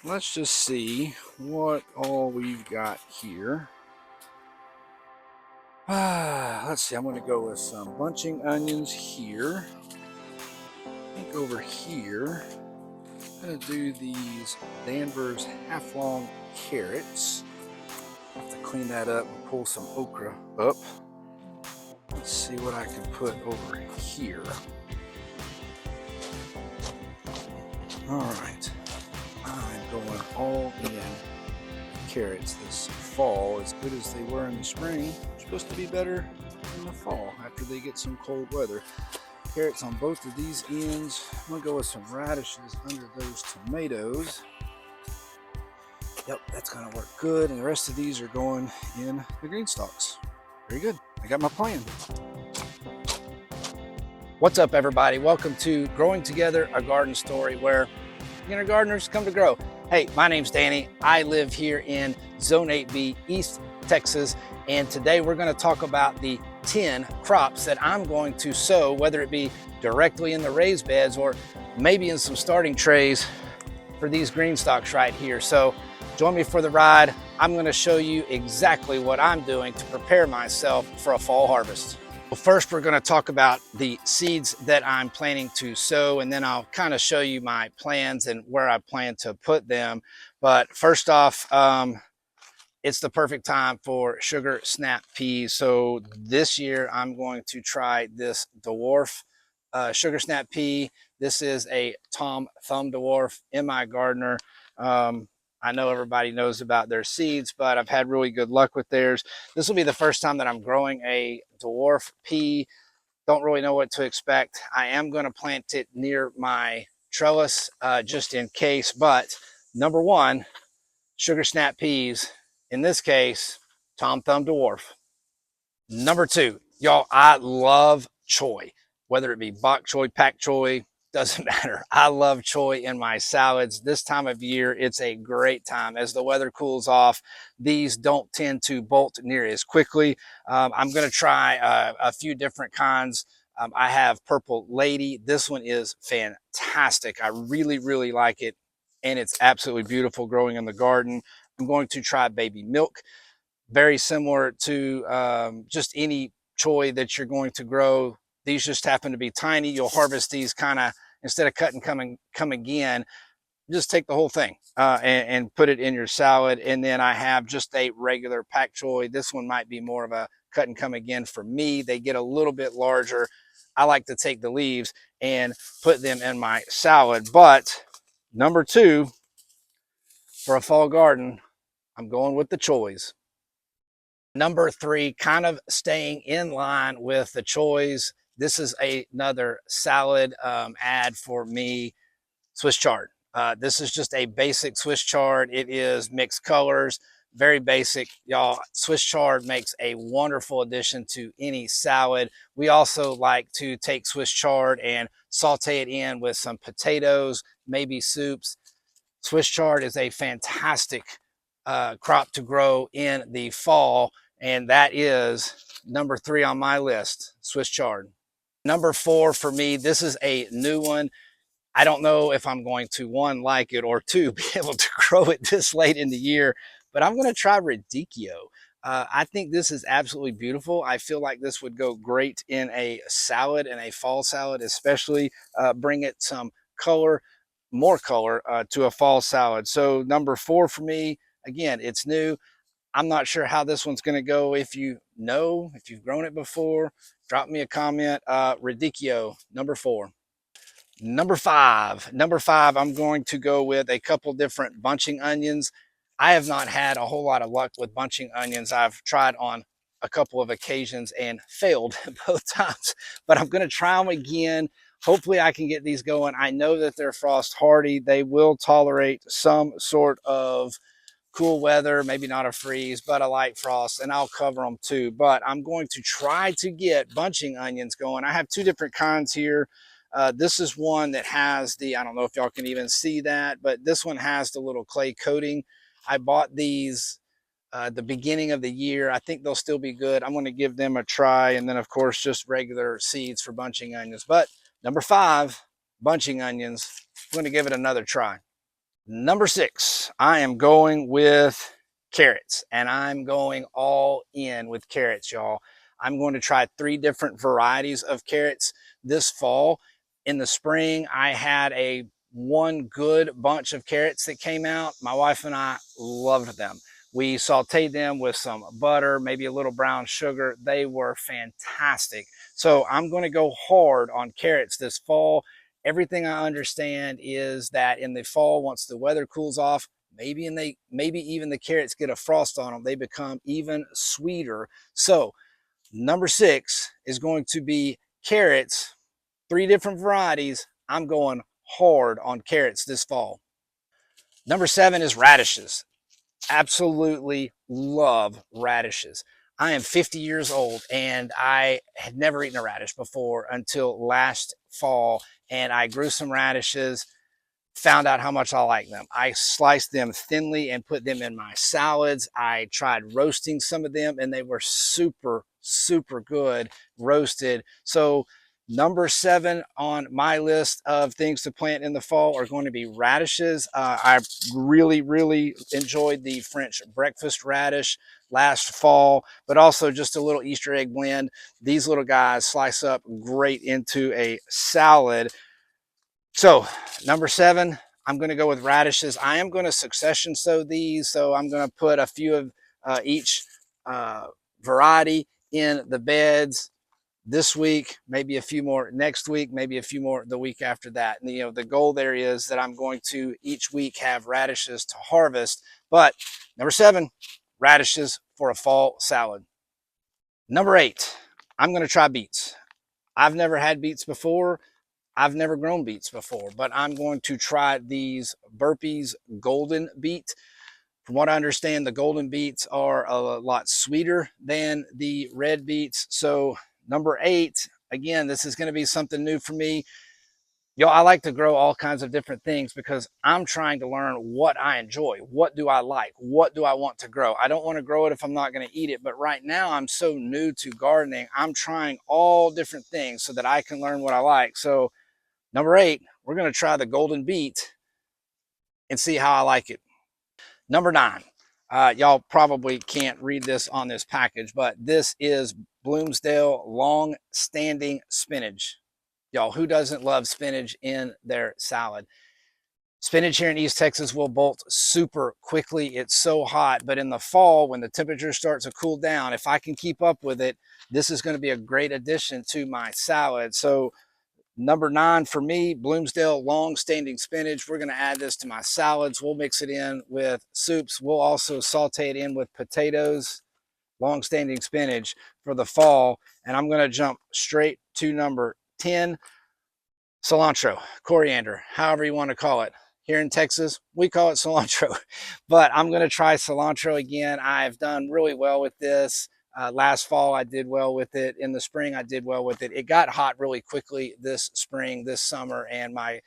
let's just see what all we've got here. Let's see, I'm going to go with some bunching onions here. I think over here, I'm going to do these Danvers half-long carrots. I have to clean that up and pull some okra up. Let's see what I can put over here. All right, I'm going all in carrots this fall. As good as they were in the spring, they're supposed to be better in the fall after they get some cold weather. Carrots on both of these ends. I'm gonna go with some radishes under those tomatoes. Yep, that's gonna work good. And the rest of these are going in the green stalks. Very good. I got my plan. What's up, everybody? Welcome to Growing Together, a garden story where beginner gardeners come to grow. Hey, my name's Danny. I live here in Zone 8B, East Texas, and today we're going to talk about the 10 crops that I'm going to sow, whether it be directly in the raised beds or maybe in some starting trays for these green stalks right here. So join me for the ride. I'm going to show you exactly what I'm doing to prepare myself for a fall harvest. Well, first, we're going to talk about the seeds that I'm planning to sow, and then I'll kind of show you my plans and where I plan to put them. But first off, it's the perfect time for sugar snap peas. So this year, I'm going to try this dwarf sugar snap pea. This is a Tom Thumb dwarf in my gardener. I know everybody knows about their seeds, but I've had really good luck with theirs. This will be the first time that I'm growing a dwarf pea. Don't really know what to expect. I am going to plant it near my trellis just in case. But number one, sugar snap peas. In this case, Tom Thumb dwarf. Number two, y'all, I love choy, whether it be bok choy, pak choy, doesn't matter. I love choy in my salads. This time of year, it's a great time. As the weather cools off, these don't tend to bolt near as quickly. I'm going to try a few different kinds. I have Purple Lady. This one is fantastic. I really, really like it, and it's absolutely beautiful growing in the garden. I'm going to try Baby Milk. Very similar to just any choy that you're going to grow. These just happen to be tiny. You'll harvest these kind of, instead of cut and come again, just take the whole thing and put it in your salad. And then I have just a regular pak choy. This one might be more of a cut and come again for me. They get a little bit larger. I like to take the leaves and put them in my salad. But number two, for a fall garden, I'm going with the Choys. Number three, kind of staying in line with the Choys. This is another salad ad for me, Swiss chard. This is just a basic Swiss chard. It is mixed colors, very basic. Y'all, Swiss chard makes a wonderful addition to any salad. We also like to take Swiss chard and saute it in with some potatoes, maybe soups. Swiss chard is a fantastic crop to grow in the fall, and that is number three on my list, Swiss chard. Number four for me, this is a new one. I don't know if I'm going to, one, like it, or two, be able to grow it this late in the year, but I'm going to try Radicchio. I think this is absolutely beautiful. I feel like this would go great in a salad, in a fall salad, especially bring it some color, more color to a fall salad. So number four for me, again, it's new. I'm not sure how this one's going to go. If you know, if you've grown it before, drop me a comment. Radicchio, number four. Number five, I'm going to go with a couple different bunching onions. I have not had a whole lot of luck with bunching onions. I've tried on a couple of occasions and failed both times, but I'm going to try them again. Hopefully I can get these going. I know that they're frost hardy. They will tolerate some sort of cool weather, maybe not a freeze, but a light frost, and I'll cover them too. But I'm going to try to get bunching onions going. I have two different kinds here. This is one that has the, I don't know if y'all can even see that, but this one has the little clay coating. I bought these the beginning of the year. I think they'll still be good. I'm going to give them a try. And then, of course, just regular seeds for bunching onions. But number five, bunching onions, I'm going to give it another try. Number 6, I am going with carrots, and I'm going all in with carrots, y'all. I'm going to try 3 different varieties of carrots this fall. In the spring, I had a one good bunch of carrots that came out. My wife and I loved them. We sauteed them with some butter, maybe a little brown sugar. They were fantastic. So I'm going to go hard on carrots this fall. Everything I understand is that in the fall, once the weather cools off, maybe even the carrots get a frost on them, they become even sweeter. So number 6 is going to be carrots, 3 different varieties. I'm going hard on carrots this fall. Number 7 is radishes. Absolutely love radishes. I am 50 years old and I had never eaten a radish before until last fall. And I grew some radishes, found out how much I like them. I sliced them thinly and put them in my salads. I tried roasting some of them and they were super, super good roasted. So number 7 on my list of things to plant in the fall are going to be radishes. I really enjoyed the French breakfast radish last fall, but also just a little Easter egg blend. These little guys slice up great into a salad. So number 7, I'm going to go with radishes. I am going to succession sow these. So I'm going to put a few of each uh, variety in the beds this week, maybe a few more next week, maybe a few more the week after that. And the goal there is that I'm going to each week have radishes to harvest. But number 7, radishes for a fall salad. Number 8, I'm going to try beets. I've never had beets before. I've never grown beets before, but I'm going to try these Burpees golden beet. From what I understand, the golden beets are a lot sweeter than the red beets. So number 8, again, this is going to be something new for me. Yo, I like to grow all kinds of different things because I'm trying to learn what I enjoy. What do I like? What do I want to grow? I don't want to grow it if I'm not going to eat it. But right now I'm so new to gardening. I'm trying all different things so that I can learn what I like. So number 8, we're going to try the golden beet and see how I like it. Number 9, y'all probably can't read this on this package, but this is Bloomsdale long standing spinach. Y'all, who doesn't love spinach in their salad? Spinach here in East Texas will bolt super quickly. It's so hot, but in the fall, when the temperature starts to cool down, if I can keep up with it, this is going to be a great addition to my salad. So number 9 for me, Bloomsdale long standing spinach. We're going to add this to my salads. We'll mix it in with soups. We'll also saute it in with potatoes, long standing spinach for the fall. And I'm going to jump straight to number 10, cilantro, coriander, however you want to call it. Here in Texas, we call it cilantro, but I'm going to try cilantro again. I've done really well with this. Last fall, I did well with it. In the spring, I did well with it. It got hot really quickly this spring, this summer, and my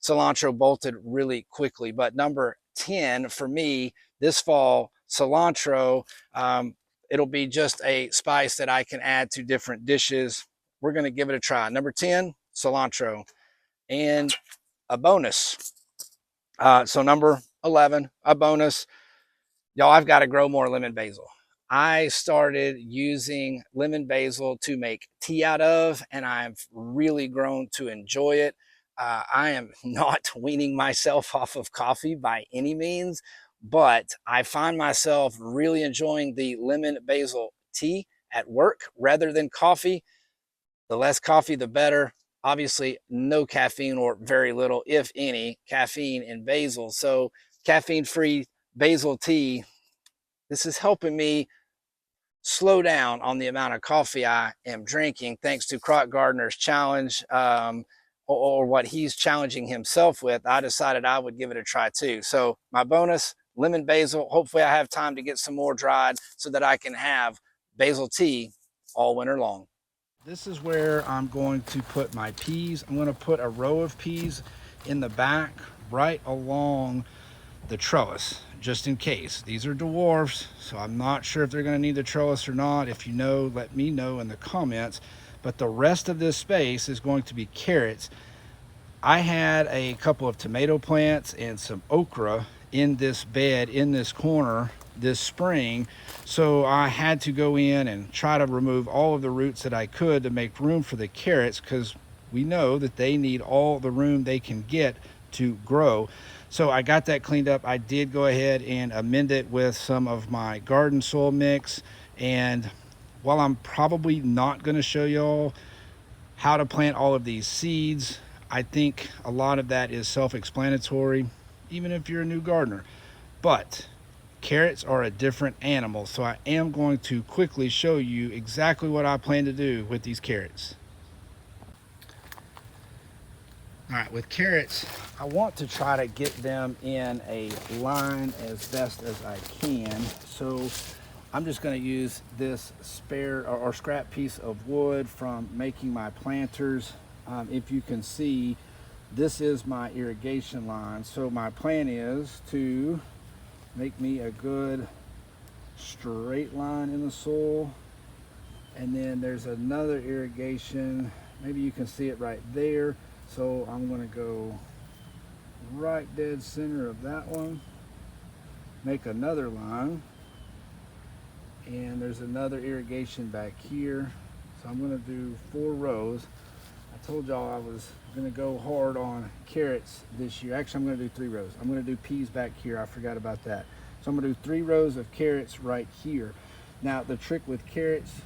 cilantro bolted really quickly. But number 10 for me this fall, cilantro, it'll be just a spice that I can add to different dishes. We're going to give it a try. Number 10, cilantro. And a bonus. So number 11, a bonus. Y'all, I've got to grow more lemon basil. I started using lemon basil to make tea out of, and I've really grown to enjoy it. I am not weaning myself off of coffee by any means, but I find myself really enjoying the lemon basil tea at work rather than coffee. The less coffee, the better. Obviously, no caffeine or very little, if any, caffeine in basil. So caffeine-free basil tea, this is helping me slow down on the amount of coffee I am drinking thanks to Croc Gardner's challenge, or what he's challenging himself with. I decided I would give it a try too. So my bonus, lemon basil. Hopefully I have time to get some more dried so that I can have basil tea all winter long. This is where I'm going to put my peas. I'm going to put a row of peas in the back right along the trellis, just in case. These are dwarfs, so I'm not sure if they're going to need the trellis or not. If you know, let me know in the comments. But the rest of this space is going to be carrots. I had a couple of tomato plants and some okra in this bed in this corner this spring. So I had to go in and try to remove all of the roots that I could to make room for the carrots, because we know that they need all the room they can get to grow. So I got that cleaned up. I did go ahead and amend it with some of my garden soil mix. And while I'm probably not going to show y'all how to plant all of these seeds, I think a lot of that is self-explanatory, even if you're a new gardener. But carrots are a different animal, so I am going to quickly show you exactly what I plan to do with these carrots. All right, with carrots, I want to try to get them in a line as best as I can. So I'm just going to use this spare or scrap piece of wood from making my planters. If you can see, this is my irrigation line. So my plan is to make me a good straight line in the soil. And then there's another irrigation. Maybe you can see it right there. So I'm going to go right dead center of that one. Make another line. And there's another irrigation back here. So I'm going to do 4 rows. I told y'all I was going to go hard on carrots this year. Actually, I'm going to do 3 rows. I'm going to do peas back here. I forgot about that. So I'm going to do 3 rows of carrots right here. Now, the trick with carrots,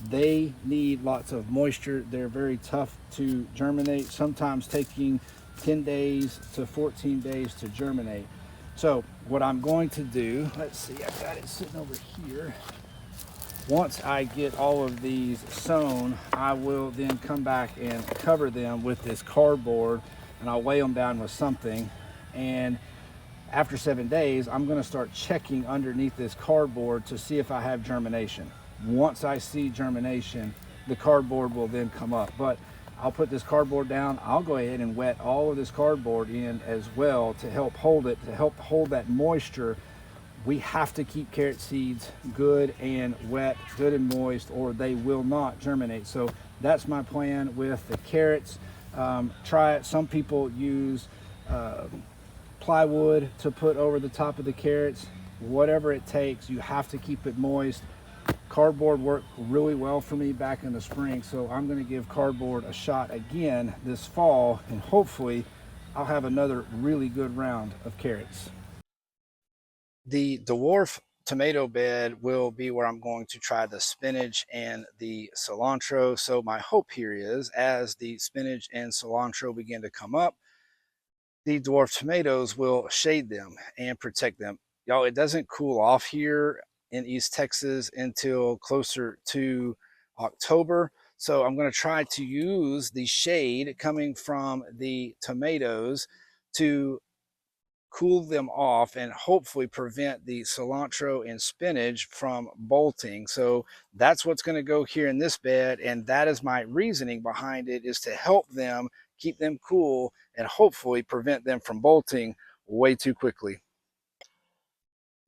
they need lots of moisture. They're very tough to germinate, sometimes taking 10 days to 14 days to germinate. So what I'm going to do, let's see, I've got it sitting over here. Once I get all of these sown, I will then come back and cover them with this cardboard, and I'll weigh them down with something. And after 7 days, I'm going to start checking underneath this cardboard to see if I have germination. Once I see germination, the cardboard will then come up. But I'll put this cardboard down. I'll go ahead and wet all of this cardboard in as well to help hold it, to help hold that moisture. We have to keep carrot seeds good and wet, good and moist, or they will not germinate. So that's my plan with the carrots. Try it. Some people use plywood to put over the top of the carrots. Whatever it takes, you have to keep it moist. Cardboard worked really well for me back in the spring, so I'm going to give cardboard a shot again this fall, and hopefully I'll have another really good round of carrots. The dwarf tomato bed will be where I'm going to try the spinach and the cilantro. So my hope here is, as the spinach and cilantro begin to come up, the dwarf tomatoes will shade them and protect them. Y'all, it doesn't cool off here in East Texas until closer to October. So I'm going to try to use the shade coming from the tomatoes to cool them off and hopefully prevent the cilantro and spinach from bolting. So that's what's going to go here in this bed, and that is my reasoning behind it, is to help them, keep them cool, and hopefully prevent them from bolting way too quickly.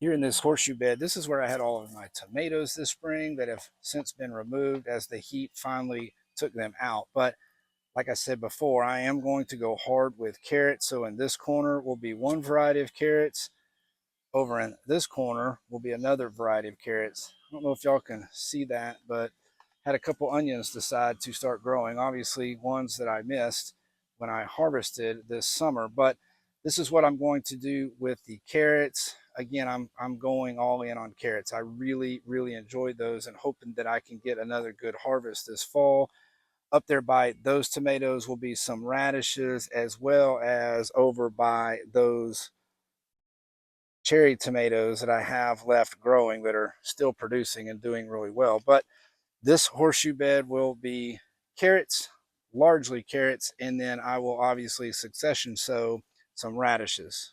Here in this horseshoe bed, this is where I had all of my tomatoes this spring that have since been removed as the heat finally took them out. But like I said before, I am going to go hard with carrots. So in this corner will be one variety of carrots. Over in this corner will be another variety of carrots. I don't know if y'all can see that, but had a couple onions decide to start growing. Obviously, ones that I missed when I harvested this summer. But this is what I'm going to do with the carrots. Again, I'm going all in on carrots. I really enjoyed those, and hoping that I can get another good harvest this fall. Up there by those tomatoes will be some radishes, as well as over by those cherry tomatoes that I have left growing that are still producing and doing really well. But this horseshoe bed will be carrots, largely carrots, and then I will obviously succession sow some radishes.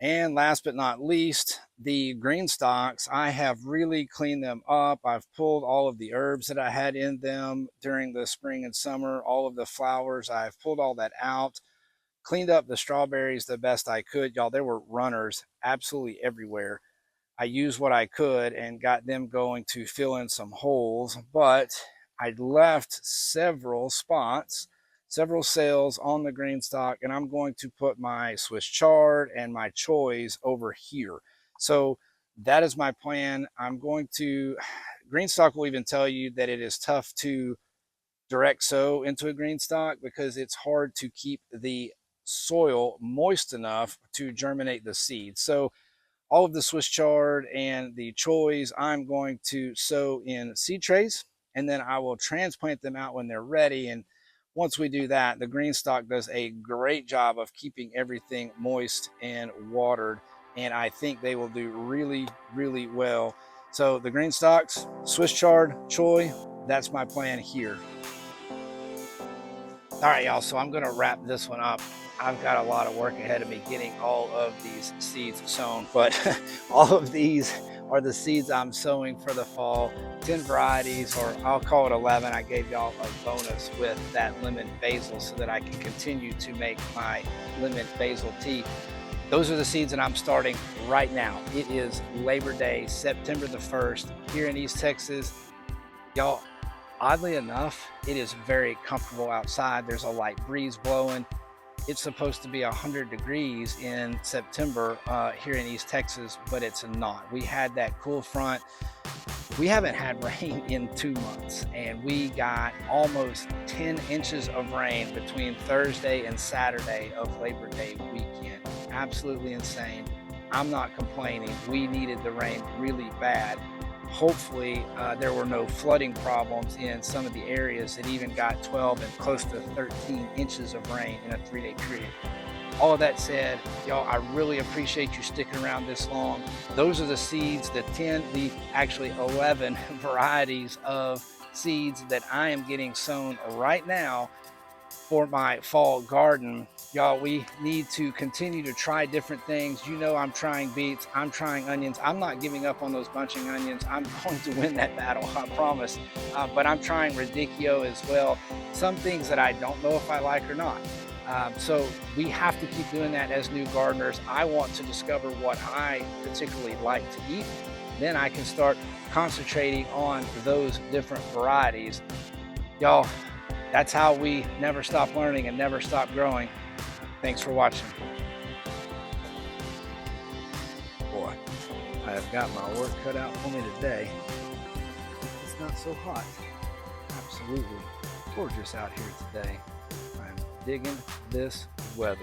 And last but not least, the green stalks. I have really cleaned them up. I've pulled all of the herbs that I had in them during the spring and summer, all of the flowers. I've pulled all that out, cleaned up the strawberries the best I could. Y'all, there were runners absolutely everywhere. I used what I could and got them going to fill in some holes, but I left several spots. several sales on the GreenStalk, and I'm going to put my Swiss Chard and my Choys over here. So that is my plan. I'm going to, GreenStalk will even tell you that it is tough to direct sow into a GreenStalk because it's hard to keep the soil moist enough to germinate the seeds. So all of the Swiss Chard and the Choys, I'm going to sow in seed trays, and then I will transplant them out when they're ready. And once we do that, the GreenStalk does a great job of keeping everything moist and watered, and I think they will do really, really well. So the GreenStalks, Swiss Chard, Choy, that's my plan here. All right, y'all, so I'm gonna wrap this one up. I've got a lot of work ahead of me getting all of these seeds sown, but all of these are the seeds I'm sowing for the fall. 10 varieties, or I'll call it 11. I gave y'all a bonus with that lemon basil so that I can continue to make my lemon basil tea. Those are the seeds that I'm starting right now. It is Labor Day, September the 1st, here in East Texas. Y'all, oddly enough, it is very comfortable outside. There's a light breeze blowing. It's supposed to be 100 degrees in September here in East Texas, but it's not. We had that cool front. We haven't had rain in 2 months, and we got almost 10 inches of rain between Thursday and Saturday of Labor Day weekend. Absolutely insane. I'm not complaining. We needed the rain really bad. Hopefully there were no flooding problems in some of the areas that even got 12 and close to 13 inches of rain in a 3-day period. All of that said, y'all, I really appreciate you sticking around this long. Those are the seeds, actually 11 varieties of seeds that I am getting sown right now for my fall garden. Y'all, we need to continue to try different things. You know, I'm trying beets, I'm trying onions. I'm not giving up on those bunching onions. I'm going to win that battle, I promise. But I'm trying Radicchio as well. Some things that I don't know if I like or not. So we have to keep doing that as new gardeners. I want to discover what I particularly like to eat. Then I can start concentrating on those different varieties. Y'all, that's how we never stop learning and never stop growing. Thanks for watching. Boy, I have got my work cut out for me today. It's not so hot. Absolutely gorgeous out here today. I'm digging this weather.